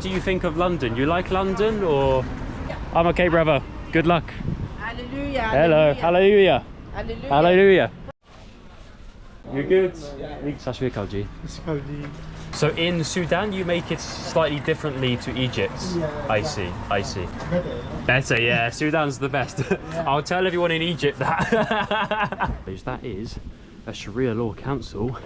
do you think of London? You like London or? I'm okay, brother. Good luck. Hallelujah. Hello. Hallelujah. Hallelujah. Hallelujah. You're good? So in Sudan, you make it slightly differently to Egypt. Yeah. I see. Better, yeah. Sudan's the best. I'll tell everyone in Egypt that. That is a Sharia law council.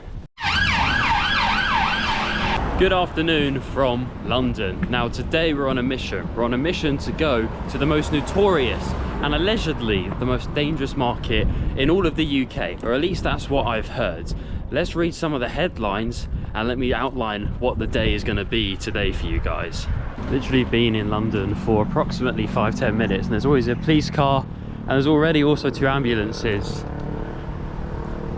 Good afternoon from London. Now today we're on a mission. We're on a mission to go to the most notorious and allegedly the most dangerous market in all of the UK, or at least that's what I've heard. Let's read some of the headlines and let me outline what the day is going to be today for you guys. Literally been in London for approximately 5-10 minutes and there's always a police car and there's already also 2 ambulances.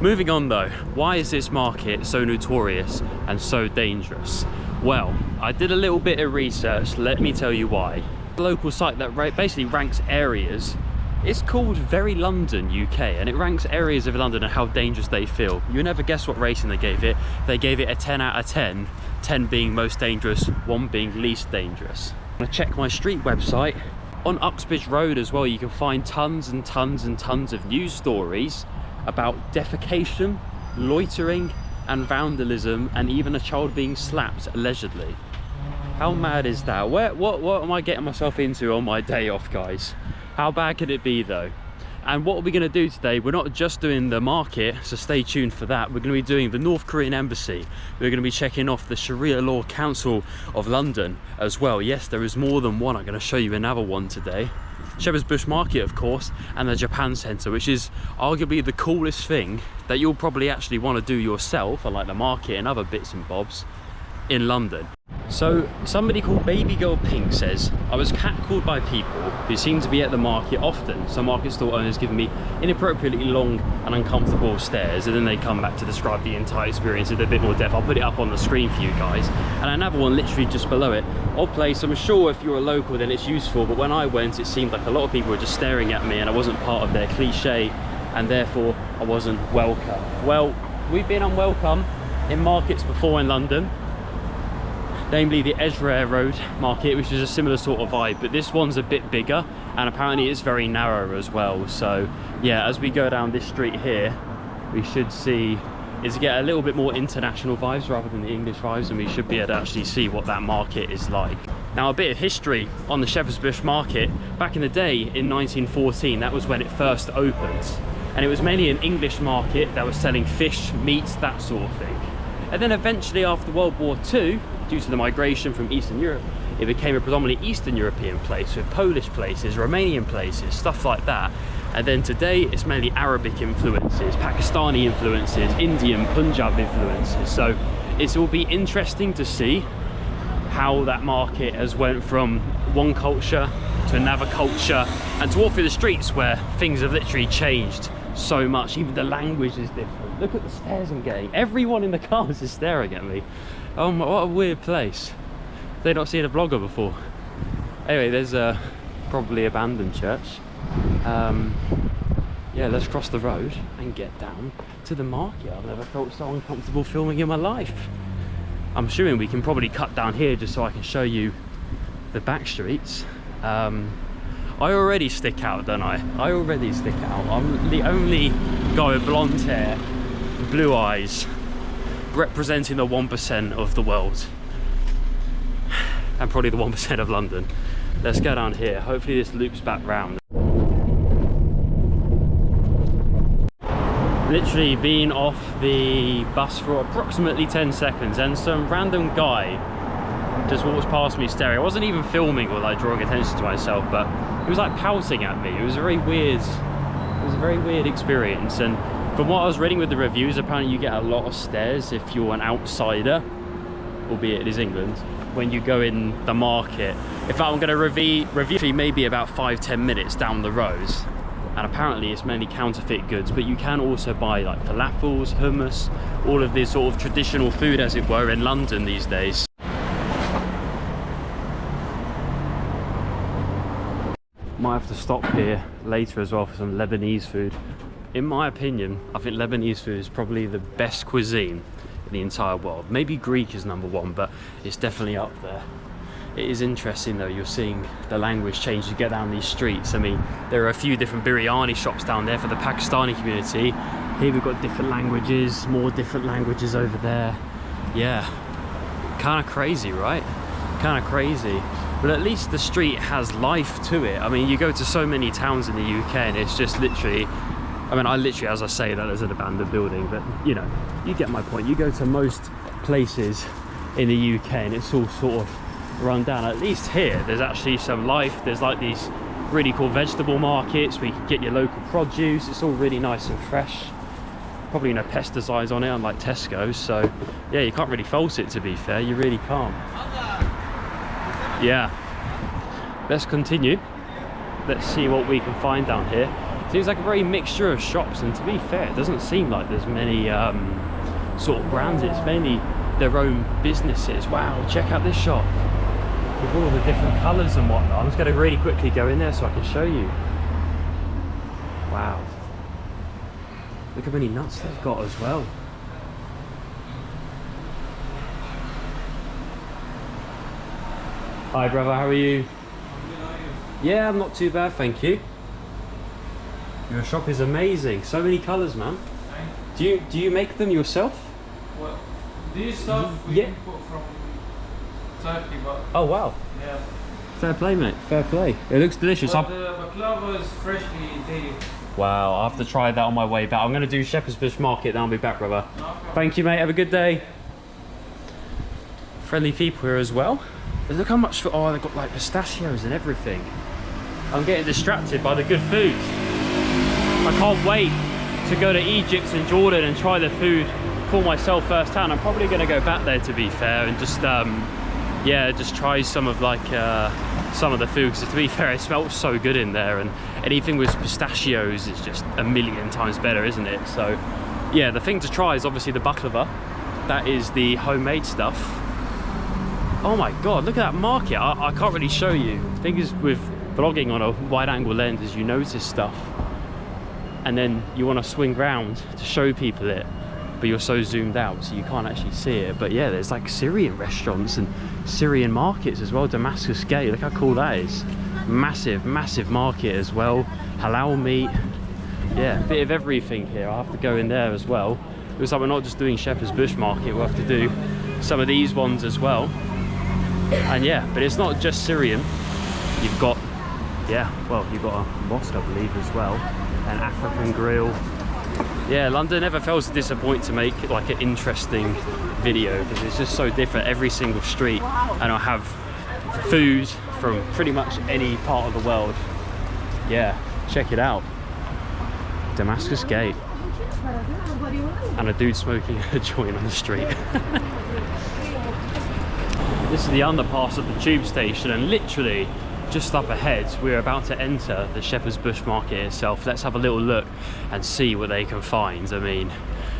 Moving on though, why is this market so notorious and so dangerous? Well, I did a little bit of research, let me tell you why. The local site that basically ranks areas, it's called Very London UK, and it ranks areas of London and how dangerous they feel. You'll never guess what rating they gave it. They gave it a 10 out of 10, 10 being most dangerous, 1 being least dangerous. I'm gonna check my street website. On Uxbridge Road as well, you can find tons and tons and tons of news stories about defecation, loitering and vandalism, and even a child being slapped allegedly. How mad is that? What am I getting myself into on my day off, guys? How bad could it be though? And what are we going to do today? We're not just doing the market, so stay tuned for that. We're going to be doing the North Korean embassy. We're going to be checking off the Sharia Law Council of London as well. Yes, there is more than one. I'm going to show you another one today. Shepherd's Bush Market, of course, and the Japan Centre, which is arguably the coolest thing that you'll probably actually want to do yourself, unlike the market and other bits and bobs in London. So somebody called Baby Girl Pink says, I was catcalled by people who seem to be at the market often. Some market stall owners give me inappropriately long and uncomfortable stares, and then they come back to describe the entire experience in a bit more depth. I'll put it up on the screen for you guys. And another one literally just below it. Odd place, I'm sure if you're a local then it's useful, but when I went it seemed like a lot of people were just staring at me and I wasn't part of their cliche, and therefore I wasn't welcome. Well, we've been unwelcome in markets before in London, namely the Ezra Road Market, which is a similar sort of vibe, but this one's a bit bigger and apparently it's very narrow as well. So yeah, as we go down this street here, we should see is get a little bit more international vibes rather than the English vibes, and we should be able to actually see what that market is like. Now, a bit of history on the Shepherd's Bush Market. Back in the day in 1914, that was when it first opened, and it was mainly an English market that was selling fish, meat, that sort of thing. And then eventually after World War II, due to the migration from Eastern Europe, it became a predominantly Eastern European place with Polish places, Romanian places, stuff like that. And then today it's mainly Arabic influences, Pakistani influences, Indian, Punjab influences. So it will be interesting to see how that market has went from one culture to another culture, and to walk through the streets where things have literally changed so much. Even the language is different. Look at the stares I'm getting. Everyone in the cars is staring at me. Oh my, what a weird place. They've not seen a vlogger before. Anyway, there's a probably abandoned church. Yeah, let's cross the road and get down to the market. I've never felt so uncomfortable filming in my life. I'm assuming we can probably cut down here just so I can show you the back streets. I already stick out, don't I? I already stick out. I'm the only guy with blonde hair, blue eyes, representing the 1% of the world. And probably the 1% of London. Let's go down here. Hopefully this loops back round. Literally been off the bus for approximately 10 seconds and some random guy just walks past me staring. I wasn't even filming or like drawing attention to myself, but he was like pouting at me. It was a very weird experience. And from what I was reading with the reviews, apparently you get a lot of stares if you're an outsider, albeit it is England, when you go in the market. In fact, I'm going to review maybe about 5-10 minutes down the road, and apparently it's mainly counterfeit goods, but you can also buy like falafels, hummus, all of this sort of traditional food as it were in London these days. Might have to stop here later as well for some Lebanese food. In my opinion, I think Lebanese food is probably the best cuisine in the entire world. Maybe Greek is #1, but it's definitely up there. It is interesting though, you're seeing the language change as you get down these streets. I mean, there are a few different biryani shops down there for the Pakistani community. Here we've got different languages, more different languages over there. Yeah, kind of crazy, right? Kind of crazy. But at least the street has life to it. I mean, you go to so many towns in the UK and it's just literally, I mean, I literally, as I say that, there's an abandoned building, but you know, you get my point. You go to most places in the UK and it's all sort of run down. At least here there's actually some life. There's like these really cool vegetable markets where you can get your local produce. It's all really nice and fresh, probably no pesticides on it, unlike Tesco's. So yeah, you can't really fault it, to be fair. You really can't. Yeah, let's continue. Let's see what we can find down here. Seems like a very mixture of shops, and to be fair, it doesn't seem like there's many sort of brands. It's mainly their own businesses. Wow, check out this shop with all the different colours and whatnot. I'm just going to really quickly go in there so I can show you. Wow, look how many nuts they've got as well. Hi brother, how are you? Yeah, I'm not too bad, thank you. Your shop is amazing. So many colours, man. Do you make them yourself? Well, this stuff we import from Turkey, but oh wow. Yeah. Fair play, mate. Fair play. It looks delicious. But the baklava is freshly dated. Wow, I'll have to try that on my way back. I'm going to do Shepherd's Bush Market, then I'll be back, brother. No, thank you, mate. Have a good day. Friendly people here as well. But look how much for, oh, they've got like pistachios and everything. I'm getting distracted by the good food. I can't wait to go to Egypt and Jordan and try the food for myself firsthand. I'm probably going to go back there, to be fair, and just yeah, just try some of like some of the food, because to be fair, it smells so good in there, and anything with pistachios is just a million times better, isn't it? So yeah, the thing to try is obviously the baklava. That is the homemade stuff. Oh my god, look at that market. I can't really show you. The thing is with vlogging on a wide angle lens is you notice stuff and then you want to swing round to show people it, but you're so zoomed out so you can't actually see it. But yeah, there's like Syrian restaurants and Syrian markets as well. Damascus Gate, look how cool that is. Massive market as well. Halal meat. Yeah, a bit of everything here. I'll have to go in there as well. It looks like we're not just doing Shepherd's Bush Market, we'll have to do some of these ones as well. And yeah, but it's not just Syrian. You've got, yeah, well, you've got a mosque, I believe, as well. An African grill. Yeah, London never fails to disappoint to make like an interesting video, because it's just so different every single street. And I'll have food from pretty much any part of the world. Yeah, check it out. Damascus Gate. And a dude smoking a joint on the street. This is the underpass of the tube station, and literally just up ahead we're about to enter the Shepherd's Bush Market itself. Let's have a little look and see what they can find. I mean,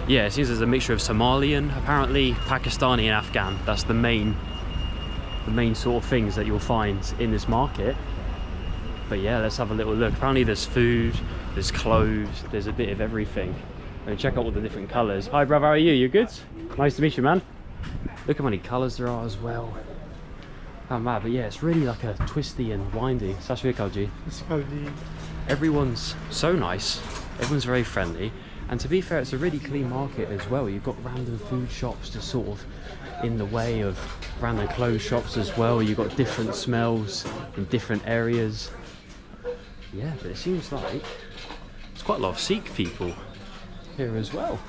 yeah, it seems there's a mixture of Somalian, apparently Pakistani and Afghan. That's the main sort of things that you'll find in this market. But yeah, let's have a little look. Apparently there's food, there's clothes, there's a bit of everything. And check out all the different colours. Hi brother, how are you? You good? Nice to meet you, man. Look how many colours there are as well. Oh mad, but yeah, it's really like a twisty and windy. Everyone's so nice. Everyone's very friendly. And to be fair, it's a really clean market as well. You've got random food shops just sort of in the way of random clothes shops as well. You've got different smells in different areas. Yeah, but it seems like there's quite a lot of Sikh people here as well,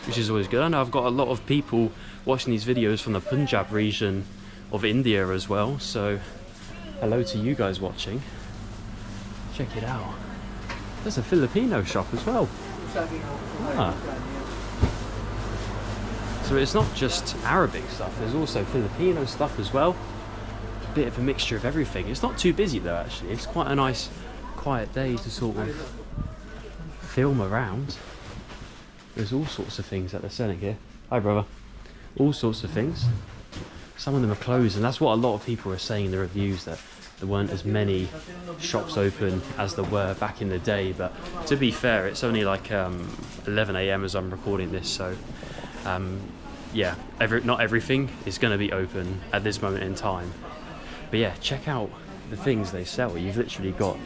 which is always good. I know I've got a lot of people watching these videos from the Punjab region of India as well, so hello to you guys watching. Check it out. There's a Filipino shop as well. Ah. So it's not just Arabic stuff, there's also Filipino stuff as well. A bit of a mixture of everything. It's not too busy though, actually. It's quite a nice quiet day to sort of film around. There's all sorts of things that they're selling here. Hi brother. All sorts of things. Some of them are closed, and that's what a lot of people are saying in the reviews, that there weren't as many shops open as there were back in the day. But to be fair, it's only like 11 AM as I'm recording this, so yeah, not everything is going to be open at this moment in time. But yeah, check out the things they sell. You've literally got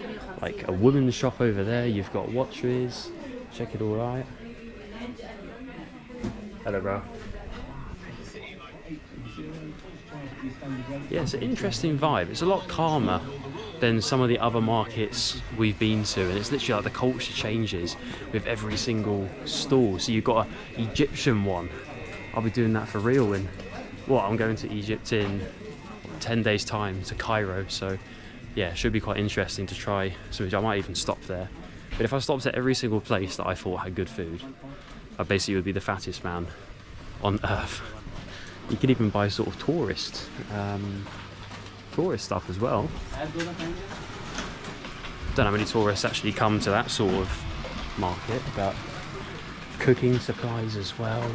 like a women's shop over there, you've got watches. Check it all out. Hello, bro. Yeah, it's an interesting vibe. It's a lot calmer than some of the other markets we've been to, and it's literally like the culture changes with every single stall. So you've got an Egyptian one. I'll be doing that for real in I'm going to Egypt in 10 days time, to Cairo. So yeah, it should be quite interesting to try. So I might even stop there. But if I stopped at every single place that I thought had good food, I basically would be the fattest man on earth. You could even buy sort of tourist stuff as well. Don't know how many tourists actually come to that sort of market, but cooking supplies as well,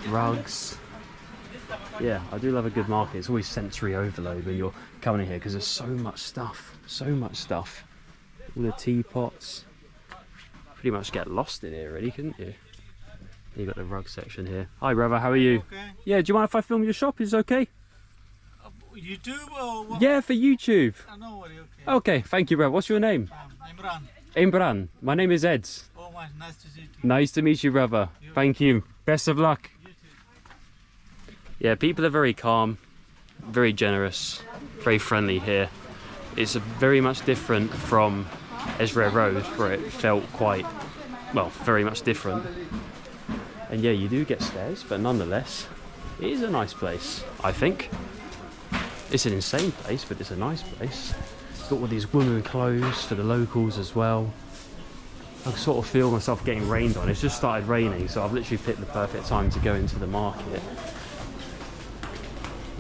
rugs. Yeah, I do love a good market. It's always sensory overload when you're coming in here because there's so much stuff, All the teapots. Pretty much get lost in here, really, couldn't you? You got the rug section here. Hi, brother. How are you? Okay. Yeah. Do you mind if I film your shop? Is it okay? YouTube or what? Yeah, for YouTube. No worry. Okay. Okay. Thank you, brother. What's your name? Imran. Imran. My name is Ed. Oh, nice to see you. Nice to meet you, brother. Thank you. Best of luck. Yeah, people are very calm, very generous, very friendly here. It's very much different from Ezra Road, where it felt quite, very much different. And yeah, you do get stairs, but nonetheless, it is a nice place, I think. It's an insane place, but it's a nice place. It's got all these women clothes for the locals as well. I sort of feel myself getting rained on. It's just started raining, so I've literally picked the perfect time to go into the market.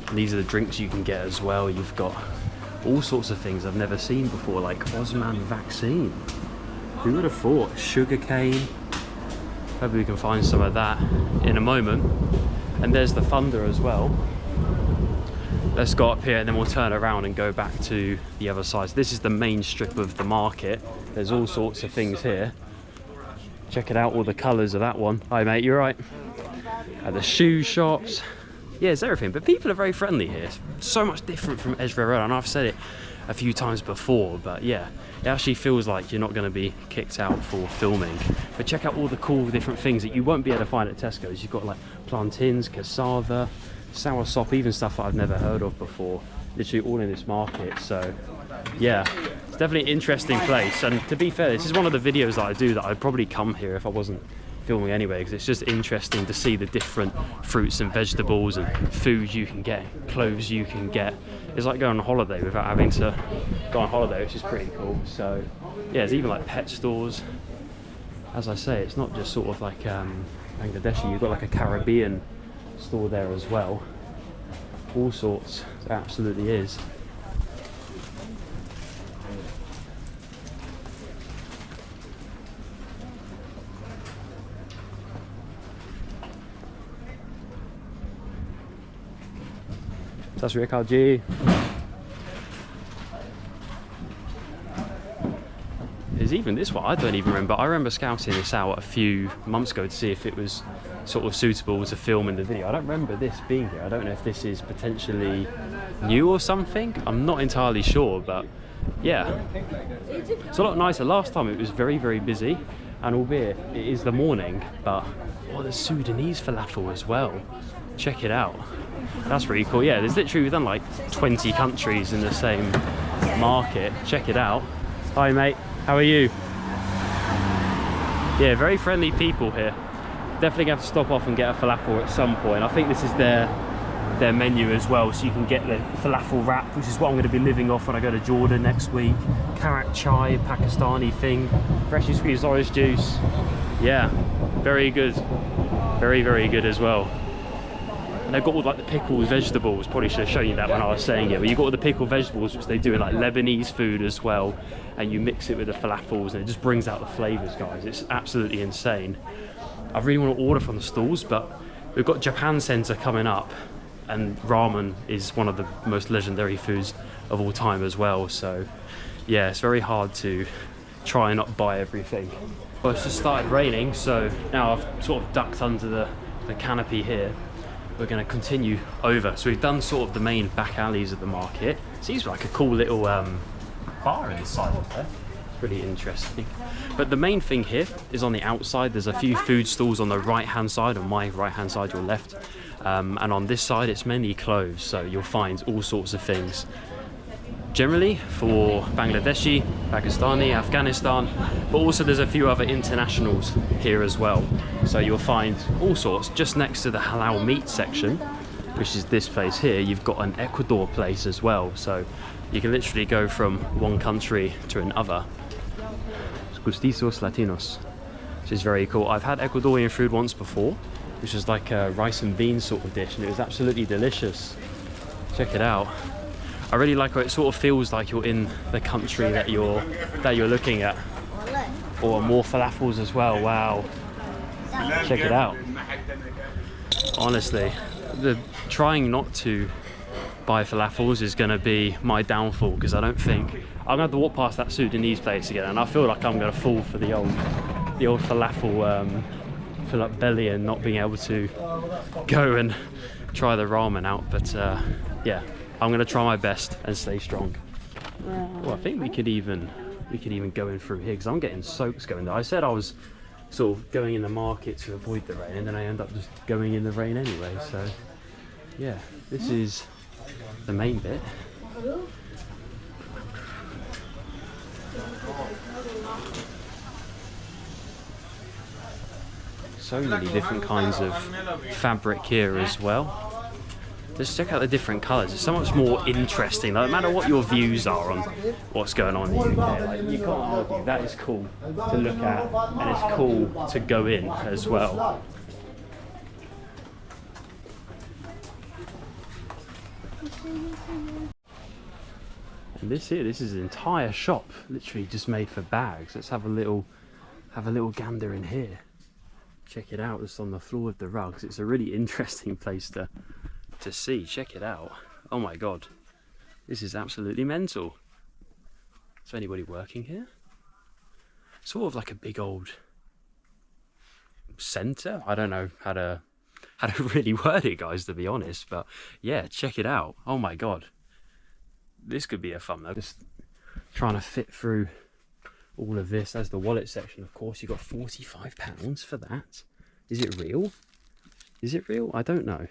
And these are the drinks you can get as well. You've got all sorts of things I've never seen before, like Osman vaccine. Who would have thought? Sugarcane. Maybe we can find some of that in a moment. And there's the Thunder as well. Let's go up here and then we'll turn around and go back to the other side. So this is the main strip of the market. There's all sorts of things here. Check it out, all the colours of that one. Hi mate, you alright? The shoe shops. Yeah, it's everything. But people are very friendly here. It's so much different from Ezra Road. I know I've said it a few times before, but yeah, it actually feels like you're not going to be kicked out for filming. But check out all the cool different things that you won't be able to find at Tesco's. You've got like plantains, cassava, soursop, even stuff that I've never heard of before. Literally all in this market. So yeah, it's definitely an interesting place. And to be fair, this is one of the videos that I do that I'd probably come here if I wasn't filming anyway, because it's just interesting to see the different fruits and vegetables and food you can get, clothes you can get. It's like going on holiday without having to go on holiday, which is pretty cool. So yeah, there's even like pet stores. As I say, it's not just sort of like Bangladeshi. You've got like a Caribbean store there as well. All sorts. It absolutely is. Sat Sri Akal ji. There's even this one, I don't even remember. I remember scouting this out a few months ago to see if it was sort of suitable to film in the video. I don't remember this being here. I don't know if this is potentially new or something. I'm not entirely sure, but yeah. It's a lot nicer. Last time it was very, very busy, and albeit it is the morning, but there's Sudanese falafel as well. Check it out. That's really cool. Yeah, there's literally, we've done like 20 countries in the same market. Check it out. Hi mate, how are you? Yeah, very friendly people here. Definitely have to stop off and get a falafel at some point. I think this is their menu as well, so you can get the falafel wrap, which is what I'm going to be living off when I go to Jordan next week. Karak chai, Pakistani thing, freshly squeezed orange juice. Yeah, very good. Very, very good as well. And they've got all like the pickled vegetables. Probably should have shown you that when I was saying it, but you've got all the pickled vegetables, which they do in like Lebanese food as well, and you mix it with the falafels and it just brings out the flavors, guys. It's absolutely insane. I really want to order from the stalls, but we've got Japan Center coming up, and ramen is one of the most legendary foods of all time as well. So yeah, it's very hard to try and not buy everything. Well, it's just started raining, so now I've sort of ducked under the canopy here. we're going to continue over. So we've done sort of the main back alleys of the market. Seems like a cool little bar inside of there. It's really interesting. But the main thing here is on the outside. There's a few food stalls on the right hand side, on my right hand side, your left. And on this side it's mainly clothes, so you'll find all sorts of things. Generally for Bangladeshi, Pakistani, Afghanistan, but also there's a few other internationals here as well. So you'll find all sorts. Just next to the halal meat section, which is this place here, you've got an Ecuador place as well. So you can literally go from one country to another. Gustizos Latinos, which is very cool. I've had Ecuadorian food once before, which is like a rice and beans sort of dish, and it was absolutely delicious. Check it out. I really like how it sort of feels like you're in the country that you're looking at. Or more falafels as well. Wow. Check it out. Honestly, trying not to buy falafels is going to be my downfall, because I don't think I'm going to have to walk past that Sudanese place again, and I feel like I'm going to fall for the old falafel belly and not being able to go and try the ramen out. But yeah, I'm going to try my best and stay strong. Well, I think we could even go in through here, because I'm getting soaks going there. I said I was sort of going in the market to avoid the rain, and then I end up just going in the rain anyway. So yeah, this is the main bit. So many different kinds of fabric here as well. Just check out the different colours. It's so much more interesting. Like, no matter what your views are on what's going on in the UK, like, you can't argue. That is cool to look at, and it's cool to go in as well. And this is an entire shop, literally just made for bags. Let's have a little gander in here. Check it out. It's on the floor of the rugs. It's a really interesting place to see. Check it out. Oh my god, this is absolutely mental. Is there anybody working here? Sort of like a big old centre. I don't know how to really word it, guys, to be honest, but yeah, check it out. Oh my god, this could be a fun though. Just trying to fit through all of this. As the wallet section, of course. You got £45 for that. Is it real? Is it real? I don't know.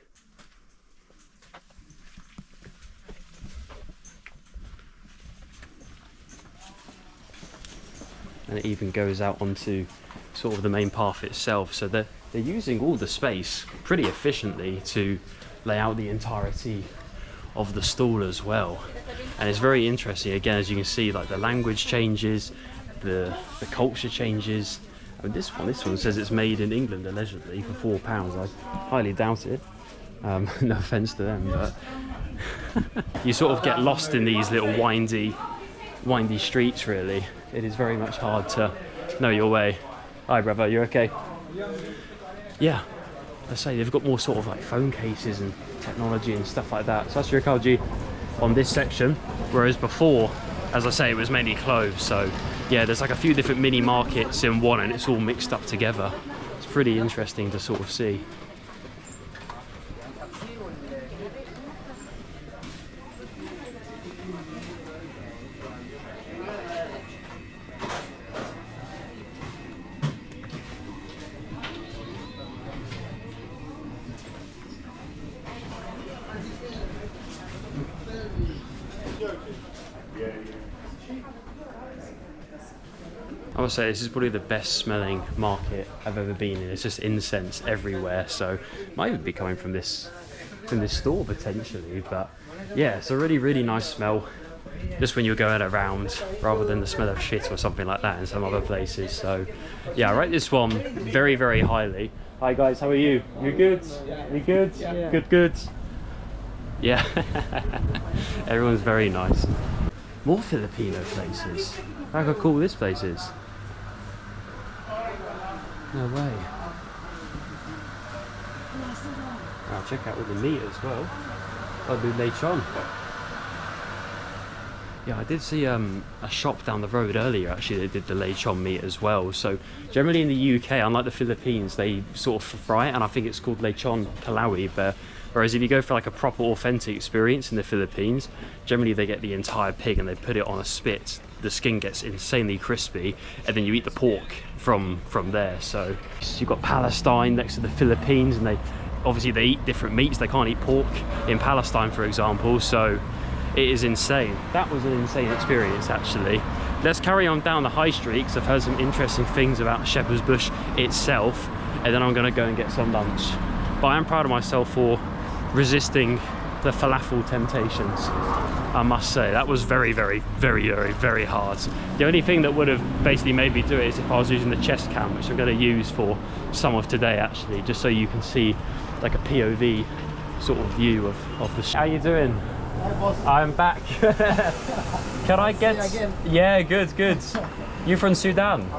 And it even goes out onto sort of the main path itself, so they're using all the space pretty efficiently to lay out the entirety of the stall as well. And it's very interesting, again, as you can see, like the language changes, the culture changes. I mean, this one says it's made in England allegedly for £4. I highly doubt it. No offense to them, but you sort of get lost in these little windy streets, really. It is very much hard to know your way. Hi brother, you okay? Yeah, I say they've got more sort of like phone cases and technology and stuff like that. So that's your Kaji on this section, whereas before, as I say, it was mainly clothes. So yeah, there's like a few different mini markets in one, and it's all mixed up together. It's pretty interesting to sort of see. I would say this is probably the best smelling market I've ever been in. It's just incense everywhere, so it might even be coming from this store potentially. But yeah, it's a really nice smell just when you're going around, rather than the smell of shit or something like that in some other places. So yeah, I rate this one very highly. Hi guys, how are you? You good? You good? Yeah. Good. Yeah. Everyone's very nice. More Filipino places. Look how cool this place is. No way. I'll check out all the meat as well. I'll do lechon. Yeah, I did see a shop down the road earlier actually that did the lechon meat as well. So generally in the UK, unlike the Philippines, they sort of fry it, and I think it's called lechon kalawi, but Whereas if you go for like a proper authentic experience in the Philippines, generally they get the entire pig and they put it on a spit. The skin gets insanely crispy, and then you eat the pork from there. So you've got Palestine next to the Philippines, and they eat different meats. They can't eat pork in Palestine, for example, so it is insane. That was an insane experience, actually. Let's carry on down the high street, because I've heard some interesting things about Shepherd's Bush itself, and then I'm going to go and get some lunch. But I am proud of myself for resisting the falafel temptations, I must say. That was very, very, very, very, very hard. The only thing that would have basically made me do it is if I was using the chest cam, which I'm going to use for some of today, actually, just so you can see like a POV sort of view of the How you doing? Hi, boss. I'm back. Can I get... Yeah, good, good. You from Sudan?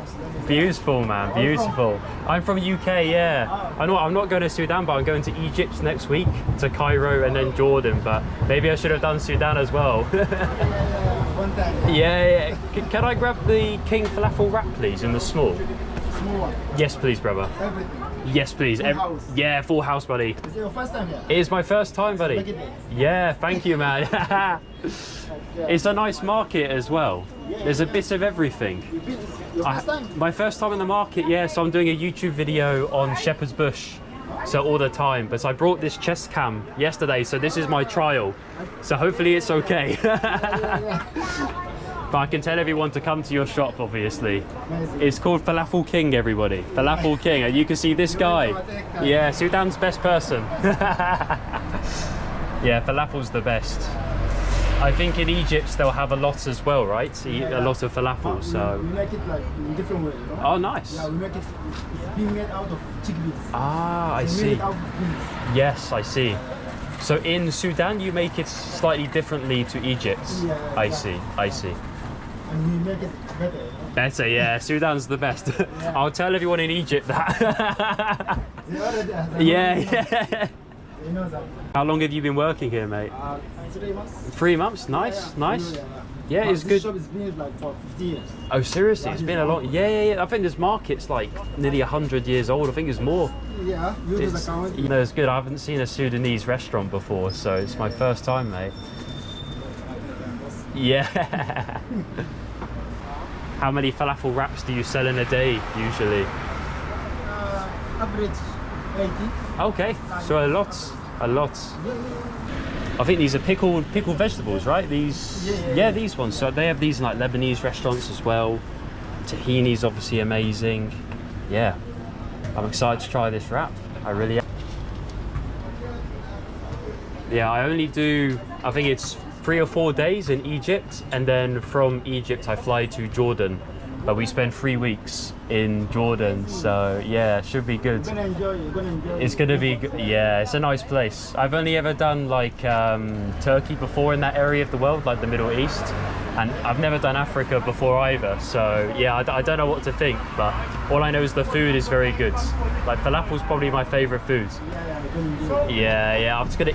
Beautiful, man, beautiful. I'm from UK, yeah. I'm not going to Sudan, but I'm going to Egypt next week, to Cairo and then Jordan, but maybe I should have done Sudan as well. One time. Yeah. Can I grab the King Falafel wrap, please, in the small? Small one. Yes, please, brother. Everything. Yes, please. Full house. Yeah, full house, buddy. Is it your first time here? It is my first time, buddy. Look at this. Yeah, thank you, man. It's a nice market as well. There's a bit of everything. Your first time? My first time in the market, yeah. So I'm doing a YouTube video on Shepherd's Bush, so all the time. But I brought this chest cam yesterday, so this is my trial. So hopefully it's okay. But I can tell everyone to come to your shop, obviously. Amazing. It's called Falafel King, everybody. Falafel King, and you can see this guy. Yeah, Sudan's best person. Yeah, falafel's the best. I think in Egypt they'll have a lot as well, right? A lot of falafel, so... We make it like in different way, you know? Oh, nice. Yeah, we make it, it's being made out of chickpeas. Ah, I We see. made it out of beans. Yes, I see. So in Sudan you make it slightly differently to Egypt. Yeah, I yeah. see, I see. And we make it better, you know? Better, yeah. Sudan's the best. I'll tell everyone in Egypt that. They already have Yeah. They know that. How long have you been working here, mate? 3 months. 3 months? Nice, Yeah, nice. yeah. Yeah, But it's this good. shop has been like for 50 years. Oh, seriously? It's been a long... Yeah. I think this market's like nearly 100 years old. I think it's more. Yeah, you do the It's, count. you know, it's good. I haven't seen a Sudanese restaurant before, so it's my first time, mate. Yeah. How many falafel wraps do you sell in a day, usually? Average 80. Okay, so a lot. I think these are pickled vegetables, right? These, Yeah. These ones. So they have these in like Lebanese restaurants as well. Tahini's obviously amazing. Yeah, I'm excited to try this wrap. I really am. Yeah, I only do, I think it's 3 or 4 days in Egypt, and then from Egypt I fly to Jordan. But we spend 3 weeks in Jordan, so yeah, it should be good. You're gonna enjoy it. It's gonna be good. Yeah, it's a nice place. I've only ever done like Turkey before in that area of the world, like the Middle East, and I've never done Africa before either. So yeah, I don't know what to think, but all I know is the food is very good. Like falafel's probably my favorite food. Yeah, you're gonna enjoy it.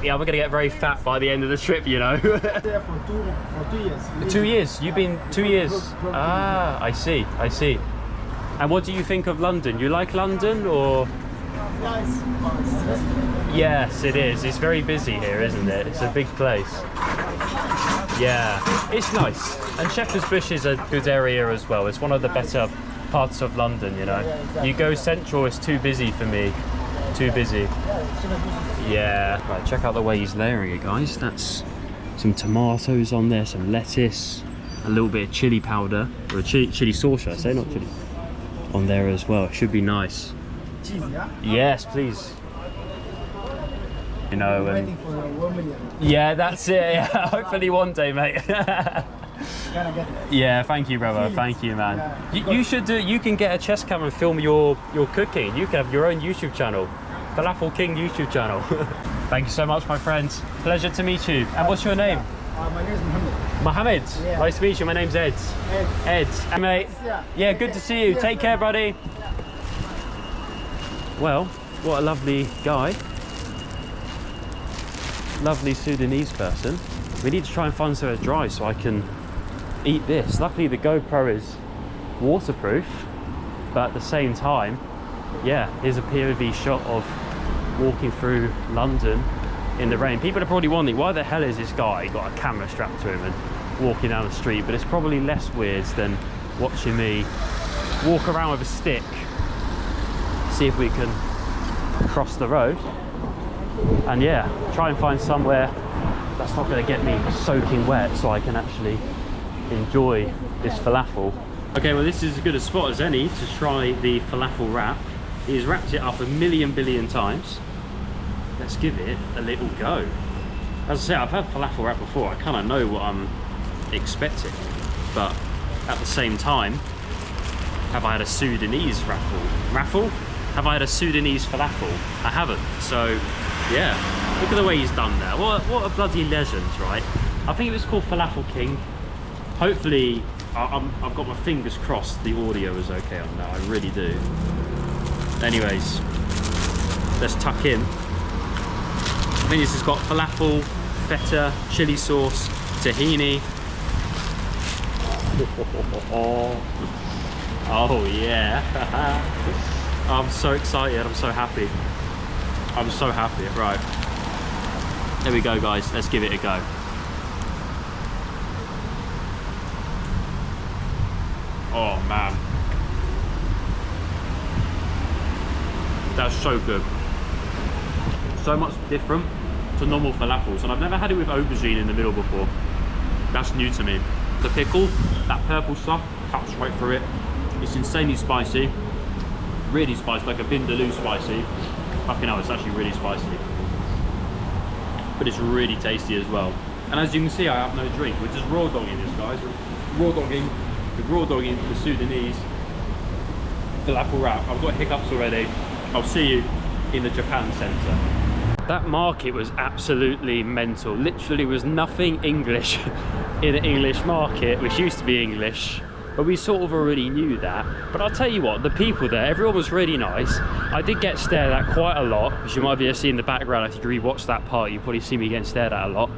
Yeah, I'm gonna get very fat by the end of the trip, you know. There for 2 years. 2 years. You've been 2 years. Ah, I see. And what do you think of London? You like London, or? Nice. Yes, it is. It's very busy here, isn't it? It's a big place. Yeah, it's nice. And Shepherd's Bush is a good area as well. It's one of the better parts of London, you know. You go central, it's too busy for me. Too busy. Yeah. Right, check out the way he's layering it, guys. That's some tomatoes on there, some lettuce, a little bit of chili powder, or chili sauce, should I say, not chili, on there as well. It should be nice. Cheese, yeah? Yes, please. You know, Waiting for 1 million. yeah, that's it. Yeah, hopefully one day, mate. Gotta get it. Yeah, thank you, brother. Thank you, man. You should do. You can get a chest cam and film your cooking. You can have your own YouTube channel, Falafel King YouTube channel. Thank you so much, my friend. Pleasure to meet you. And what's your name? My name is Mohammed. Mohammed. Yeah. Nice to meet you. My name's Ed. Ed. Hey, mate. Yeah, good to see you. Take care, buddy. Well, what a lovely guy. Lovely Sudanese person. We need to try and find somewhere dry so I can eat this. Luckily the GoPro is waterproof, but at the same time, yeah, here's a POV shot of walking through London in the rain. People are probably wondering, why the hell is this guy got a camera strapped to him and walking down the street? But it's probably less weird than watching me walk around with a stick, see if we can cross the road, and yeah, try and find somewhere that's not going to get me soaking wet so I can actually enjoy this falafel. Okay, well, this is as good a spot as any to try the falafel wrap. He's wrapped it up a million billion times. Let's give it a little go. As I say, I've had falafel wrap before. I kind of know what I'm expecting, but at the same time, have I had a Sudanese raffle? Have I had a Sudanese falafel? I haven't. So yeah, look at the way he's done that. What a bloody legend, right? I think it was called Falafel King. Hopefully, I've got my fingers crossed the audio is okay on that. I really do. Anyways, let's tuck in. I think this has got falafel, feta, chili sauce, tahini. Oh yeah. I'm so excited, I'm so happy. I'm so happy, right. There we go, guys, let's give it a go. Oh man. That's so good. So much different to normal falafels, and I've never had it with aubergine in the middle before. That's new to me. The pickle, that purple stuff, cuts right through it. It's insanely spicy. Really spicy, like a vindaloo spicy. Fucking hell, it's actually really spicy. But it's really tasty as well. And as you can see, I have no drink. We're just raw dogging this, guys. We're raw dogging the Sudanese falafel wrap. I've got hiccups already. I'll see you in the Japan Centre. That market was absolutely mental. Literally was nothing English in an English market, which used to be English. But we sort of already knew that. But I'll tell you what, the people there, everyone was really nice. I did get stared at quite a lot, as you might be able to see in the background. If you rewatch that part, you probably see me getting stared at a lot.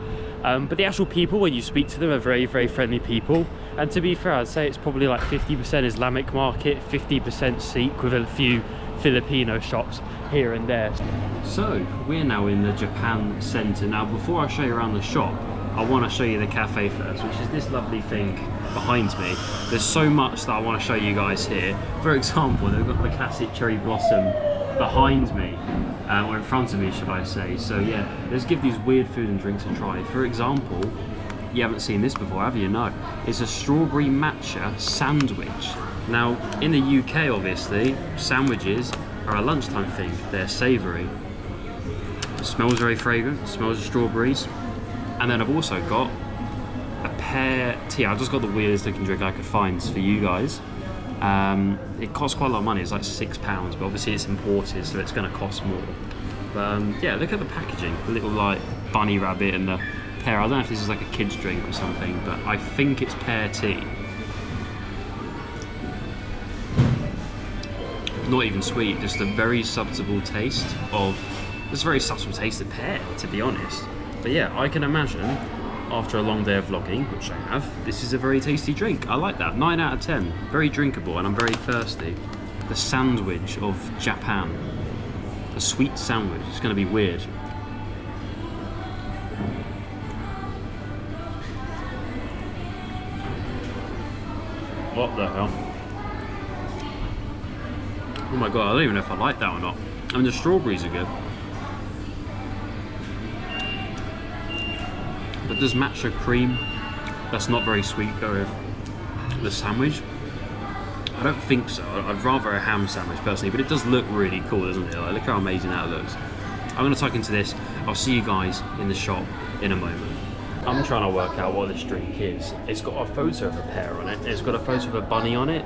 But the actual people, when you speak to them, are very, very friendly people. And to be fair, I'd say it's probably like 50% Islamic market, 50% Sikh, with a few Filipino shops here and there. So, we're now in the Japan Centre. Now, before I show you around the shop, I want to show you the cafe first, which is this lovely thing behind me. There's so much that I want to show you guys here. For example, they've got the classic cherry blossom behind me, or in front of me, should I say. So yeah, let's give these weird food and drinks a try. For example, you haven't seen this before, have you? No. It's a strawberry matcha sandwich. Now, in the UK, obviously, sandwiches are a lunchtime thing. They're savoury. It smells very fragrant, it smells of strawberries. And then I've also got a pear tea. I've just got the weirdest looking drink I could find for you guys. It costs quite a lot of money, it's like £6, but obviously it's imported, so it's gonna cost more. But yeah, look at the packaging. The little like bunny rabbit and the pear. I don't know if this is like a kid's drink or something, but I think it's pear tea. Not even sweet, just a very subtle taste of, just a very subtle taste of pear, to be honest. But yeah, I can imagine after a long day of vlogging, which I have, this is a very tasty drink. I like that. 9 out of 10. Very drinkable, and I'm very thirsty. The sandwich of Japan. A sweet sandwich. It's going to be weird. What the hell? Oh my god, I don't even know if I like that or not. I mean, the strawberries are good. But does matcha cream that's not very sweet go with the sandwich? I don't think so. I'd rather a ham sandwich personally, but it does look really cool, doesn't it? Like, look how amazing that looks. I'm gonna tuck into this. I'll see you guys in the shop in a moment. I'm trying to work out what this drink is. It's got a photo of a pear on it. It's got a photo of a bunny on it.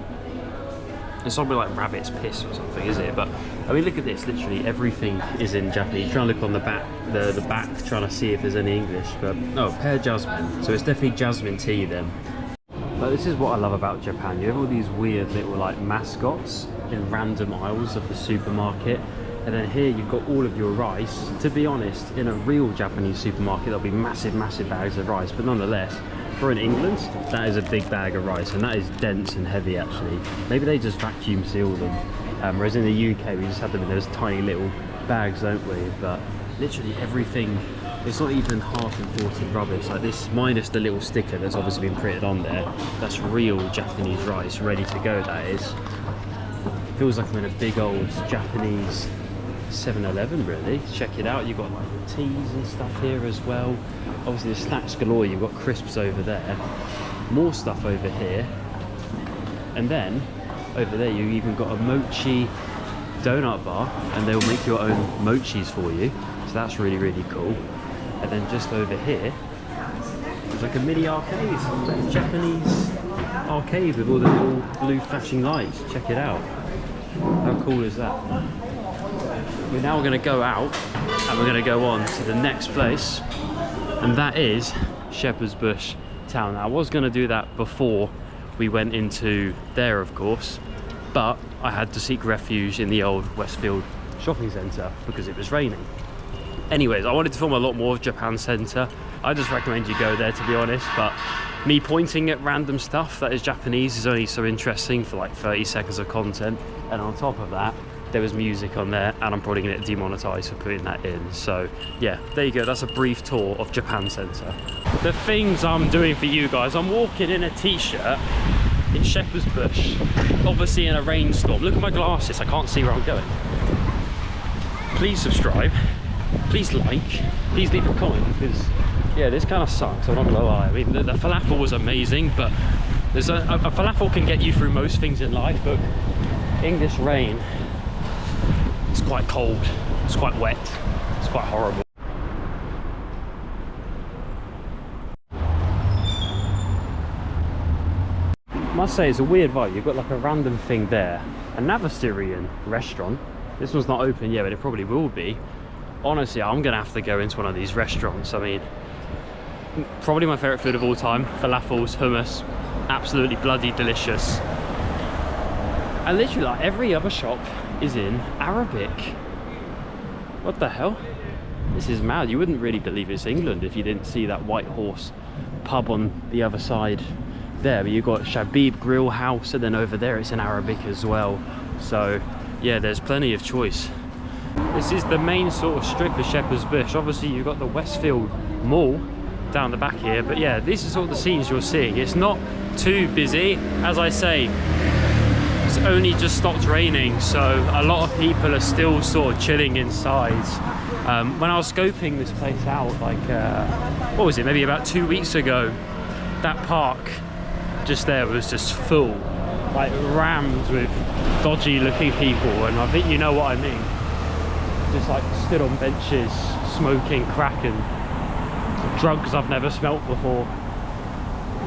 It's probably like rabbit's piss or something, is it? But I mean, look at this. Literally everything is in Japanese. Trying to look on the back, the back, trying to see if there's any English. But no, pear jasmine. So it's definitely jasmine tea then. But this is what I love about Japan. You have all these weird little like mascots in random aisles of the supermarket. And then here you've got all of your rice. To be honest, in a real Japanese supermarket, there'll be massive, massive bags of rice. But nonetheless, for in England, that is a big bag of rice, and that is dense and heavy actually. Maybe they just vacuum seal them. Whereas in the UK, we just have them in those tiny little bags, don't we? But literally everything It's not even half imported rubbish. Like this, minus the little sticker that's obviously been printed on there. That's real Japanese rice, ready to go. That is. Feels like I'm in a big old Japanese 7-Eleven. Really, check it out. You've got like teas and stuff here as well. Obviously, the snacks galore. You've got crisps over there. More stuff over here, and then over there you even got a mochi donut bar, and they'll make your own mochis for you. So that's really, really cool. And then just over here, there's like a mini arcade, like a Japanese arcade with all the little blue flashing lights. Check it out. How cool is that? We're now going to go out and we're going to go on to the next place, and that is Shepherd's Bush town. Now, I was going to do that before we went into there, of course, but I had to seek refuge in the old Westfield shopping centre because it was raining. Anyways, I wanted to film a lot more of Japan Centre. I just recommend you go there, to be honest, but me pointing at random stuff that is Japanese is only so interesting for like 30 seconds of content, and on top of that there was music on there, and I'm probably going to get demonetized for putting that in. So yeah, there you go. That's a brief tour of Japan Centre. The things I'm doing for you guys, I'm walking in a t-shirt in Shepherd's Bush, obviously in a rainstorm. Look at my glasses, I can't see where I'm going. Please subscribe, please like, please leave a comment, because yeah, this kind of sucks, I'm not gonna lie. I mean, the falafel was amazing, but there's a falafel can get you through most things in life, but English rain, it's quite cold, it's quite wet, it's quite horrible. I must say, it's a weird vibe. You've got like a random thing there, a Navasirian restaurant. This one's not open yet, but it probably will be. Honestly, I'm gonna have to go into one of these restaurants. I mean, probably my favorite food of all time, falafels, hummus, absolutely bloody delicious. And literally like every other shop is in Arabic. What the hell? This is mad. You wouldn't really believe it's England if you didn't see that White Horse pub on the other side there. But you've got Shabib Grill House, and then over there it's in Arabic as well. So yeah, there's plenty of choice. This is the main sort of strip of Shepherd's Bush. Obviously you've got the Westfield Mall down the back here, but yeah, these are sort of the scenes you're seeing. It's not too busy. As I say, it's only just stopped raining, so a lot of people are still sort of chilling inside. When I was scoping this place out, like what was it, maybe about 2 weeks ago, that park just there was just full, like rammed with dodgy looking people, and I think you know what I mean. Just like stood on benches smoking crack and drugs I've never smelt before,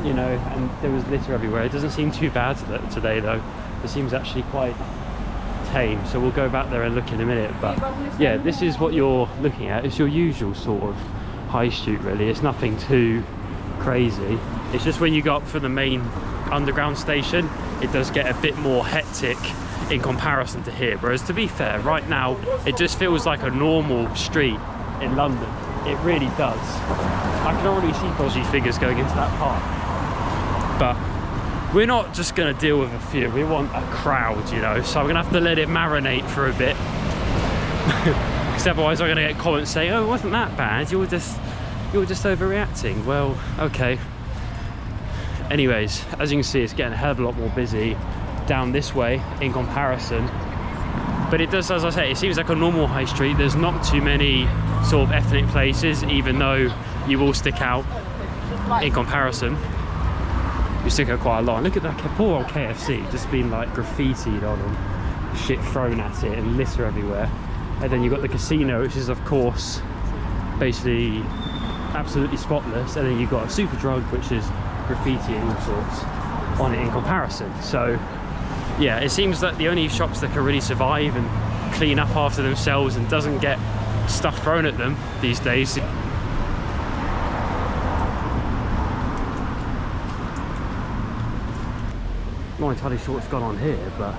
you know, and there was litter everywhere. It doesn't seem too bad today though. It seems actually quite tame, so we'll go back there and look in a minute. But yeah, this is what you're looking at. It's your usual sort of high street really. It's nothing too crazy. It's just when you go up for the main underground station, it does get a bit more hectic in comparison to here. Whereas to be fair, right now it just feels like a normal street in London. It really does. I can already see dodgy figures going into that park, but we're not just going to deal with a few. We want a crowd, you know, so I'm going to have to let it marinate for a bit. Because otherwise I'm going to get comments saying, oh, it wasn't that bad, you were just overreacting. Well, okay. Anyways, as you can see, it's getting a hell of a lot more busy down this way in comparison. But it does, as I say, it seems like a normal high street. There's not too many sort of ethnic places, even though you will stick out in comparison. You stick out quite a lot. Look at that poor old KFC, just been like graffitied on and shit thrown at it and litter everywhere. And then you've got the casino, which is of course basically absolutely spotless. And then you've got a Superdrug, which is graffiti and all sorts on it in comparison. So yeah, it seems that the only shops that can really survive and clean up after themselves and doesn't get stuff thrown at them these days. Not entirely sure what's gone on here, but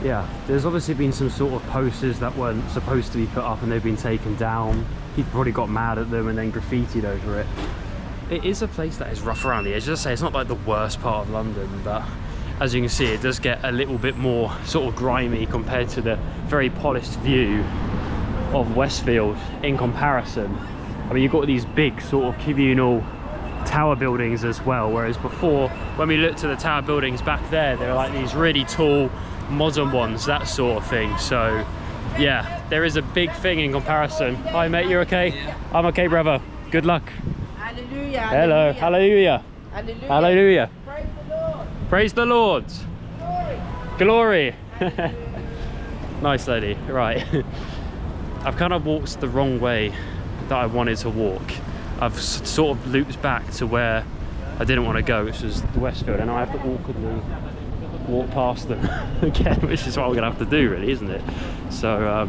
yeah, there's obviously been some sort of posters that weren't supposed to be put up and they've been taken down. People probably got mad at them and then graffitied over it. It is a place that is rough around the edges. As I say, it's not like the worst part of London, but as you can see, it does get a little bit more sort of grimy compared to the very polished view of Westfield in comparison. I mean, you've got these big sort of communal tower buildings as well, whereas before, when we looked at the tower buildings back there, they were like these really tall modern ones, that sort of thing. So yeah, there is a big thing in comparison. Hi mate, you okay? Yeah. I'm okay, brother. Good luck. Hallelujah. Hello. Hallelujah. Hallelujah. Hallelujah. Praise the Lord. Praise the Lord. Glory. Nice lady. Right. I've kind of walked the wrong way that I wanted to walk. I've sort of looped back to where I didn't want to go, which was the Westfield, and I have to awkwardly walk past them again, which is what I'm gonna have to do, really, isn't it? So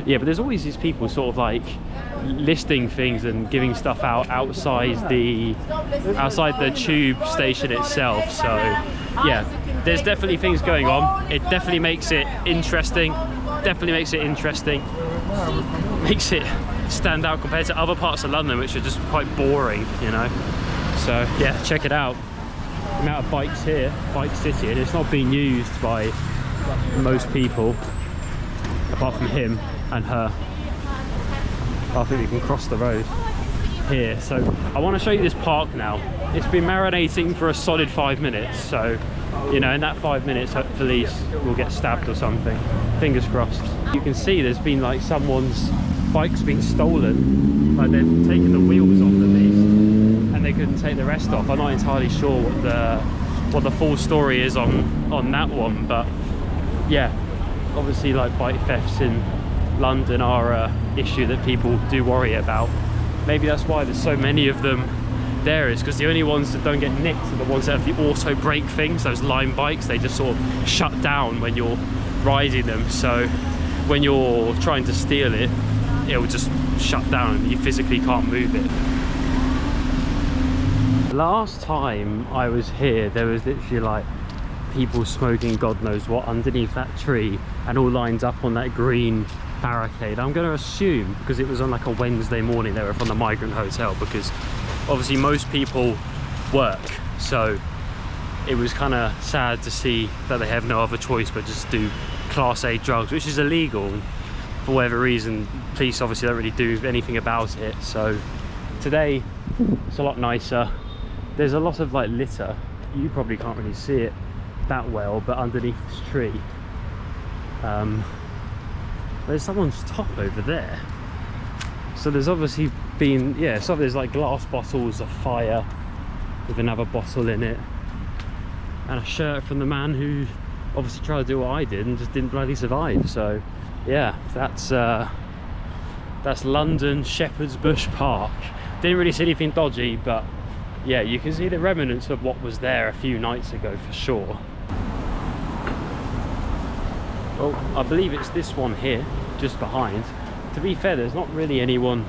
yeah, but there's always these people sort of like listing things and giving stuff out outside the tube station itself. So yeah, there's definitely things going on. It definitely makes it interesting. Makes it stand out compared to other parts of London, which are just quite boring, you know. So yeah, check it out. The amount of bikes here, Bike City, and it's not being used by most people apart from him and her. I think we can cross the road here. So I want to show you this park now. It's been marinating for a solid 5 minutes, so you know, in that 5 minutes hopefully we'll get stabbed or something. Fingers crossed. You can see there's been like someone's bike's been stolen, like they've taken the wheels off at least, and they couldn't take the rest off. I'm not entirely sure what the full story is on that one, but yeah, obviously like bike thefts in London are an issue that people do worry about. Maybe that's why there's so many of them there, is because the only ones that don't get nicked are the ones that have the auto brake things, those Lime bikes. They just sort of shut down when you're riding them, so when you're trying to steal it, it'll just shut down and you physically can't move it. Last time I was here, there was literally like people smoking God knows what underneath that tree and all lined up on that green barricade. I'm going to assume, because it was on like a Wednesday morning, they were from the migrant hotel, because obviously most people work, so it was kind of sad to see that they have no other choice but just do Class A drugs, which is illegal. For whatever reason, police obviously don't really do anything about it. So today it's a lot nicer. There's a lot of like litter. You probably can't really see it that well, but underneath this tree there's someone's top over there. So there's obviously been, yeah, so there's like glass bottles of fire with another bottle in it, and a shirt from the man who obviously tried to do what I did and just didn't bloody survive. So yeah, that's London Shepherd's Bush Park. Didn't really see anything dodgy, but yeah, you can see the remnants of what was there a few nights ago for sure. Well, I believe it's this one here, just behind. To be fair, there's not really anyone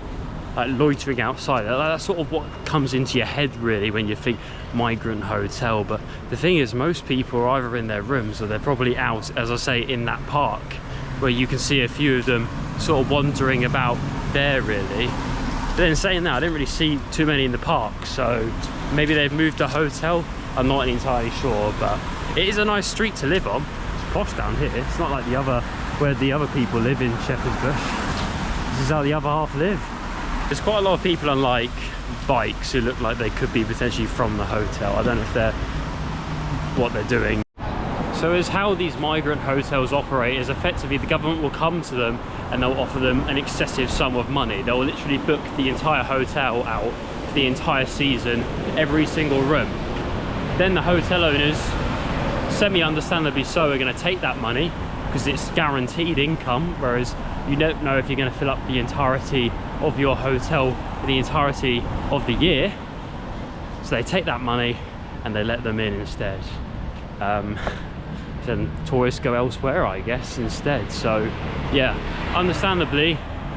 like loitering outside. That's sort of what comes into your head really when you think migrant hotel, but the thing is, most people are either in their rooms or they're probably out, as I say, in that park, where you can see a few of them sort of wandering about there really. But then saying that, I didn't really see too many in the park, so maybe they've moved to a hotel. I'm not entirely sure, but it is a nice street to live on. It's posh down here. It's not like where the other people live in Shepherd's Bush. This is how the other half live. There's quite a lot of people on like bikes who look like they could be potentially from the hotel. I don't know if they're what they're doing. So as how these migrant hotels operate is effectively the government will come to them and they'll offer them an excessive sum of money. They'll literally book the entire hotel out for the entire season, every single room. Then the hotel owners, semi-understandably so, are going to take that money because it's guaranteed income, whereas you don't know if you're going to fill up the entirety of your hotel for the entirety of the year. So they take that money and they let them in instead. Then tourists go elsewhere, I guess, instead. So yeah, understandably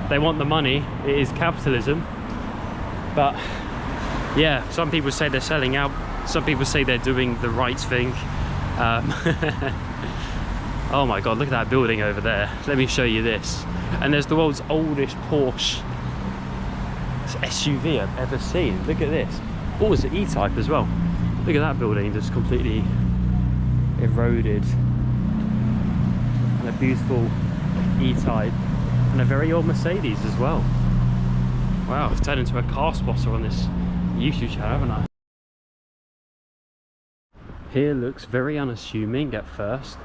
they want the money. It is capitalism. But yeah, some people say they're selling out, some people say they're doing the right thing. Oh my god, look at that building over there. Let me show you this. And there's the world's oldest Porsche SUV I've ever seen. Look at this. Oh, it's an E-Type as well. Look at that building, just completely eroded. And a beautiful E-Type. And a very old Mercedes as well. Wow, I've turned into a car spotter on this YouTube channel, haven't I? Here looks very unassuming at first,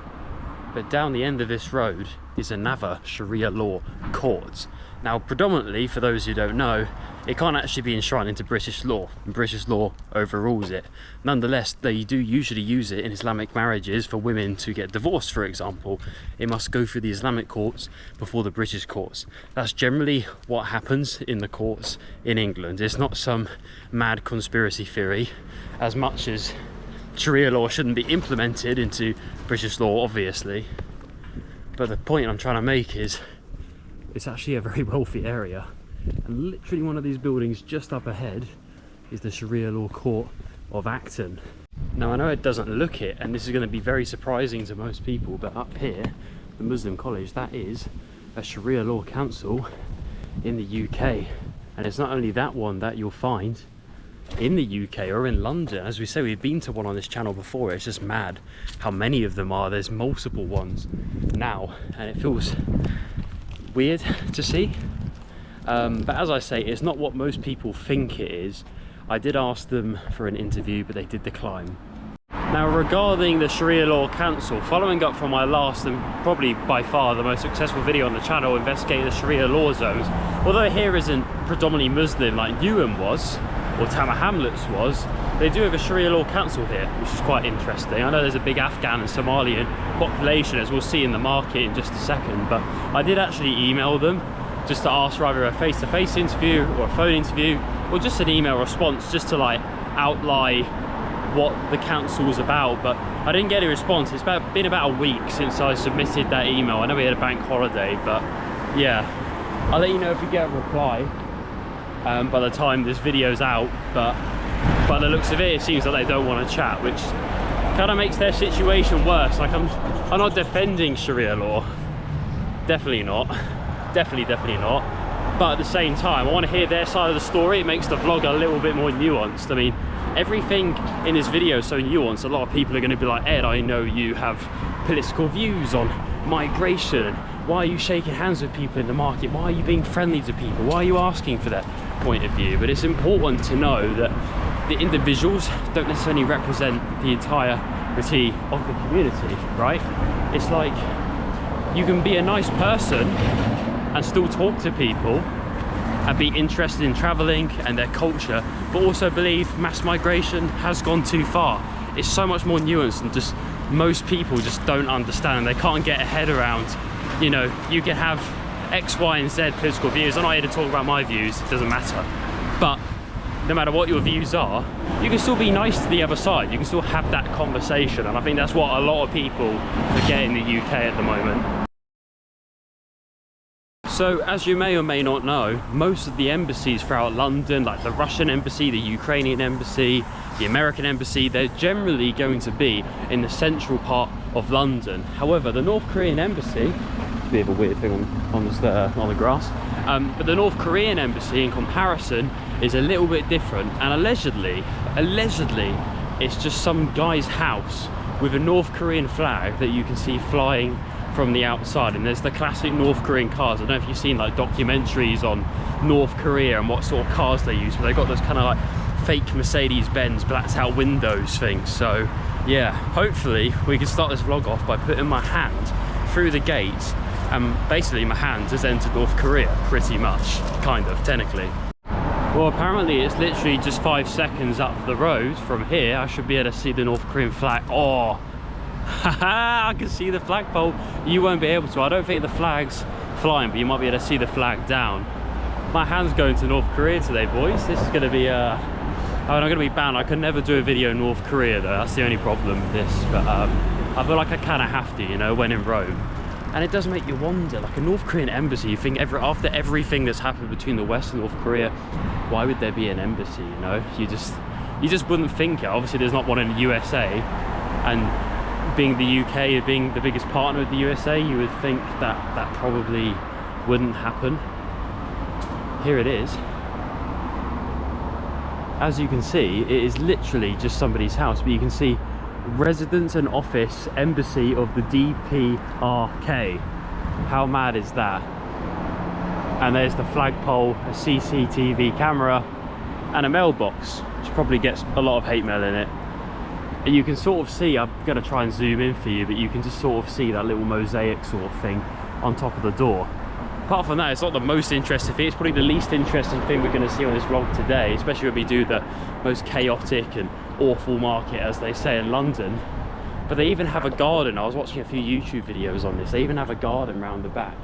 but down the end of this road is another Sharia law court. Now, predominantly, for those who don't know, it can't actually be enshrined into British law, and British law overrules it. Nonetheless, they do usually use it in Islamic marriages for women to get divorced, for example. It must go through the Islamic courts before the British courts. That's generally what happens in the courts in England. It's not some mad conspiracy theory, as much as Sharia law shouldn't be implemented into British law, obviously. But the point I'm trying to make is it's actually a very wealthy area, and literally one of these buildings just up ahead is the Sharia law court of Acton. Now, I know it doesn't look it, and this is going to be very surprising to most people, but up here, the Muslim college, that is a Sharia law council in the UK. And it's not only that one that you'll find in the UK or in London. As we say, we've been to one on this channel before. It's just mad how many of them are. There's multiple ones now, and it feels weird to see, but as I say, it's not what most people think it is. I did ask them for an interview, but they did decline. Now, regarding the Sharia Law Council, following up from my last and probably by far the most successful video on the channel investigating the Sharia law zones, although here isn't predominantly Muslim like Newham was or Tower Hamlets was, they do have a Sharia Law Council here, which is quite interesting. I know there's a big Afghan and Somalian population, as we'll see in the market in just a second, but I did actually email them just to ask for either a face-to-face interview or a phone interview, or just an email response just to like outline what the council was about, but I didn't get a response. It's been about a week since I submitted that email. I know we had a bank holiday, but yeah, I'll let you know if we get a reply by the time this video's out, but by the looks of it, it seems that they don't want to chat, which kind of makes their situation worse. Like, I'm not defending Sharia law, definitely not, definitely not, but at the same time I want to hear their side of the story. It makes the vlog a little bit more nuanced. I mean, everything in this video is so nuanced. A lot of people are going to be like, Ed, I know you have political views on migration. Why are you shaking hands with people in the market? Why are you being friendly to people? Why are you asking for their point of view? But it's important to know that the individuals don't necessarily represent the entirety of the community, right? It's like, you can be a nice person and still talk to people and be interested in traveling and their culture, but also believe mass migration has gone too far. It's so much more nuanced than just most people just don't understand, and they can't get a head around, you know, you can have X, Y, and Z political views. I'm not here to talk about my views, it doesn't matter. But no matter what your views are, you can still be nice to the other side. You can still have that conversation, and I think that's what a lot of people forget in the UK at the moment. So, as you may or may not know, most of the embassies throughout London, like the Russian embassy, the Ukrainian embassy, the American embassy, they're generally going to be in the central part of London. However, the North Korean embassy, it's a bit of a weird thing on the grass, but the North Korean embassy in comparison is a little bit different, and allegedly, it's just some guy's house with a North Korean flag that you can see flying from the outside. And there's the classic North Korean cars. I don't know if you've seen like documentaries on North Korea and what sort of cars they use, but they've got those kind of like fake Mercedes-Benz blacked out windows things. So yeah, hopefully we can start this vlog off by putting my hand through the gates, and basically my hand has entered North Korea, pretty much, kind of, technically. Well, apparently it's literally just 5 seconds up the road from here. I should be able to see the North Korean flag. Oh, I can see the flagpole. You won't be able to. I don't think the flag's flying, but you might be able to see the flag down. My hand's going to North Korea today, boys. This is going to be I'm going to be banned. I could never do a video in North Korea though. That's the only problem with this. But I feel like I kind of have to, you know, when in Rome. And it does make you wonder, like a North Korean embassy, you think after everything that's happened between the West and North Korea, why would there be an embassy, you know? You just wouldn't think it. Obviously there's not one in the USA, and being the UK, being the biggest partner of the USA, you would think that that probably wouldn't happen. Here it is. As you can see, it is literally just somebody's house, but you can see residence and office embassy of the DPRK. How mad is that? And there's the flagpole, a CCTV camera, and a mailbox, which probably gets a lot of hate mail in it. And you can sort of see, I'm going to try and zoom in for you, but you can just sort of see that little mosaic sort of thing on top of the door. Apart from that, it's not the most interesting thing. It's probably the least interesting thing we're going to see on this vlog today, especially when we do the most chaotic and awful market, as they say in London. But they even have a garden. I was watching a few YouTube videos on this. They even have a garden round the back.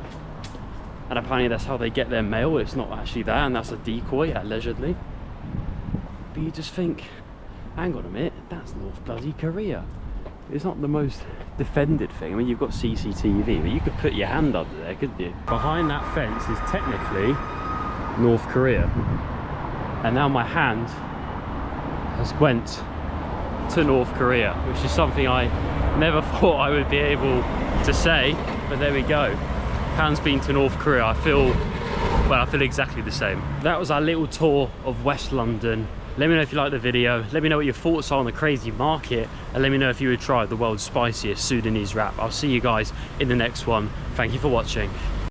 And apparently that's how they get their mail. It's not actually there, and that's a decoy, allegedly. But you just think, hang on a minute, that's North bloody Korea. It's not the most defended thing. I mean, you've got CCTV, but you could put your hand under there, couldn't you? Behind that fence is technically North Korea. And now my hand has went to North Korea, which is something I never thought I would be able to say, but there we go. Hand's been to North Korea. I feel exactly the same. That was our little tour of West London. Let me know if you liked the video. Let me know what your thoughts are on the crazy market, and let me know if you would try the world's spiciest Sudanese wrap. I'll see you guys in the next one. Thank you for watching.